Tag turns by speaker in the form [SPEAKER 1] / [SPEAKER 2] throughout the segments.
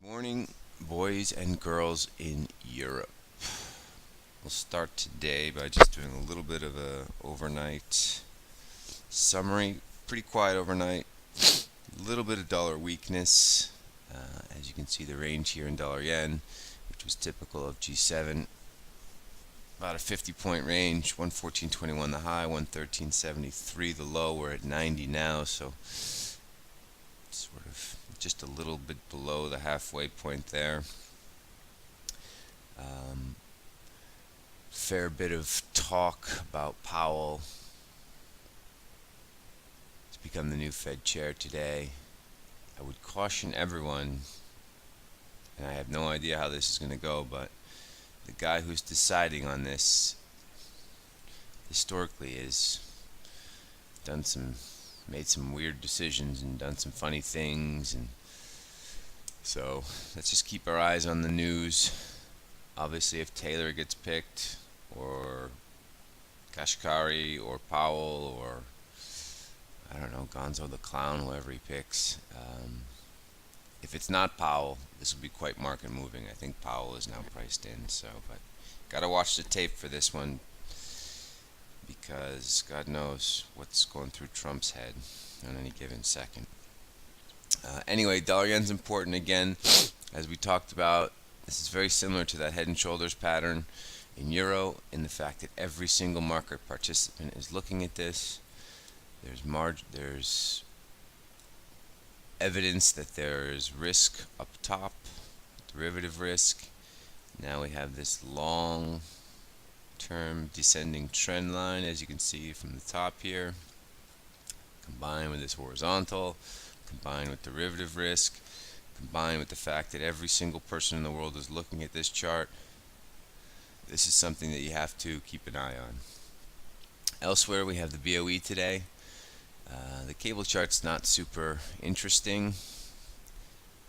[SPEAKER 1] Morning, boys and girls in Europe. We'll start today by just doing a little bit of a overnight summary. Pretty quiet overnight. A little bit of dollar weakness. As you can see, the range here in dollar yen, which was typical of G7. About a 50-point range. 114.21 the high, 113.73 the low. We're at 90 now, so sort of just a little bit below the halfway point there. Fair bit of talk about Powell. He's become the new Fed chair today. I would caution everyone, and I have no idea how this is going to go, but the guy who's deciding on this historically has made some weird decisions and done some funny things, and so let's just keep our eyes on the news. Obviously, if Taylor gets picked, or Kashkari, or Powell, or I don't know, Gonzo the Clown, whoever he picks, if it's not Powell, this will be quite market moving. I think Powell is now priced in, but gotta watch the tape for this one, because God knows what's going through Trump's head on any given second. Anyway, dollar yen's important again. As we talked about, this is very similar to that head and shoulders pattern in euro, in the fact that every single market participant is looking at this. There's evidence that there's risk up top, derivative risk. Now we have this long term descending trend line, as you can see from the top here, combined with this horizontal, combined with derivative risk, combined with the fact that every single person in the world is looking at this chart. This is something that you have to keep an eye on. Elsewhere, we have the BOE today. The cable chart's not super interesting.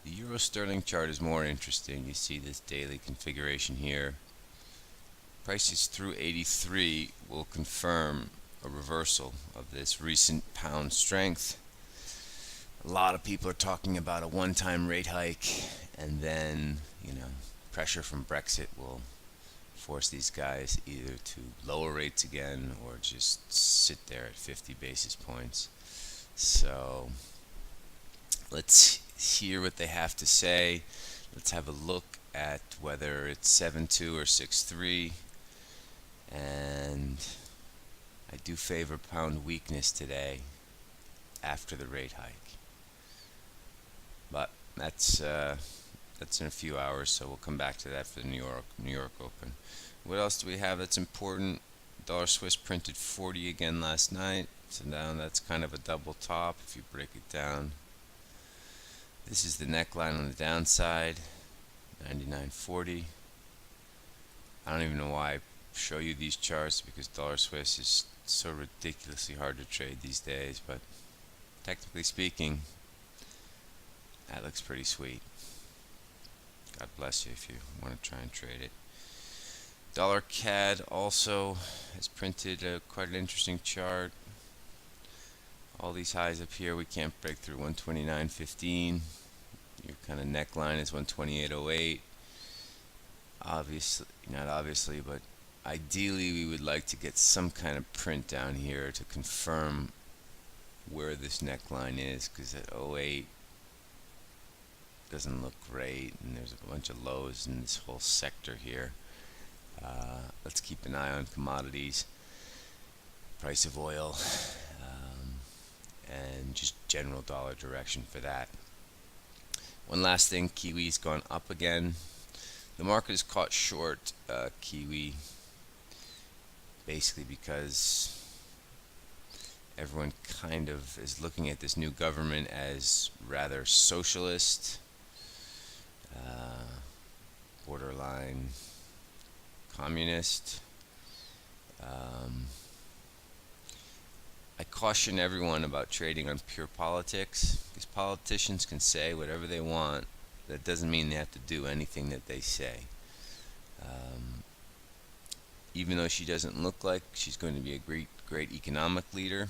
[SPEAKER 1] The euro sterling chart is more interesting. You see this daily configuration here. Prices through 83 will confirm a reversal of this recent pound strength. A lot of people are talking about a one-time rate hike, and then, pressure from Brexit will force these guys either to lower rates again or just sit there at 50 basis points. So let's hear what they have to say. Let's have a look at whether it's 7.2 or 6.3. And I do favor pound weakness today after the rate hike. But that's in a few hours, so we'll come back to that for the New York Open. What else do we have that's important? Dollar Swiss printed 40 again last night, so now that's kind of a double top if you break it down. This is the neckline on the downside, 99.40. I don't even know why I show you these charts, because dollar Swiss is so ridiculously hard to trade these days, but technically speaking, that looks pretty sweet. God bless you if you want to try and trade it. Dollar CAD also has printed quite an interesting chart. All these highs up here, we can't break through 129.15. Your kind of neckline is 128.08. Obviously, not obviously, but ideally we would like to get some kind of print down here to confirm where this neckline is, because at 08 doesn't look great, and there's a bunch of lows in this whole sector here. Let's keep an eye on commodities, price of oil, and just general dollar direction for that. One last thing, Kiwi's gone up again. The market is caught short Kiwi, basically because everyone kind of is looking at this new government as rather socialist, borderline communist. I caution everyone about trading on pure politics, because politicians can say whatever they want. That doesn't mean they have to do anything that they say. Even though she doesn't look like she's going to be a great economic leader,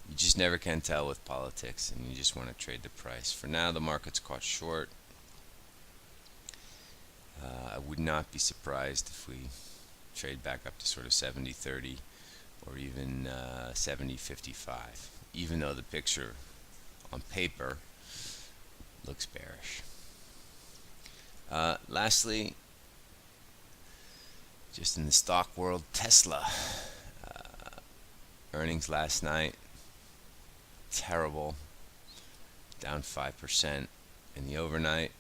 [SPEAKER 1] You just never can tell with politics, and you just want to trade the price. For now, the market's caught short. I would not be surprised if we trade back up to sort of 70.30 or even 70.55, even though the picture on paper looks bearish. Lastly, just in the stock world, Tesla. Earnings last night, terrible, down 5% in the overnight.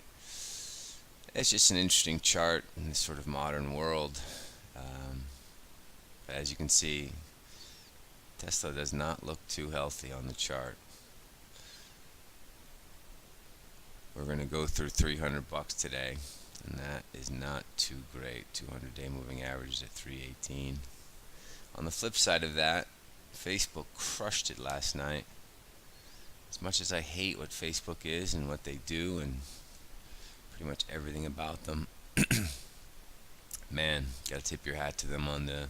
[SPEAKER 1] It's just an interesting chart in this sort of modern world. But as you can see, Tesla does not look too healthy on the chart. We're going to go through 300 bucks today, and that is not too great. 200-day moving average is at 318. On the flip side of that, Facebook crushed it last night. As much as I hate what Facebook is and what they do and pretty much everything about them, man, gotta tip your hat to them on the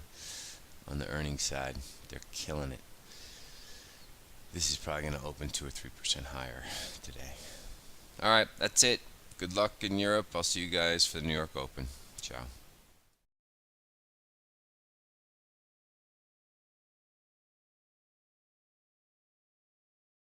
[SPEAKER 1] earnings side. They're killing it. This is probably going to open 2 or 3% higher today. Alright, that's it. Good luck in Europe. I'll see you guys for the New York Open. Ciao.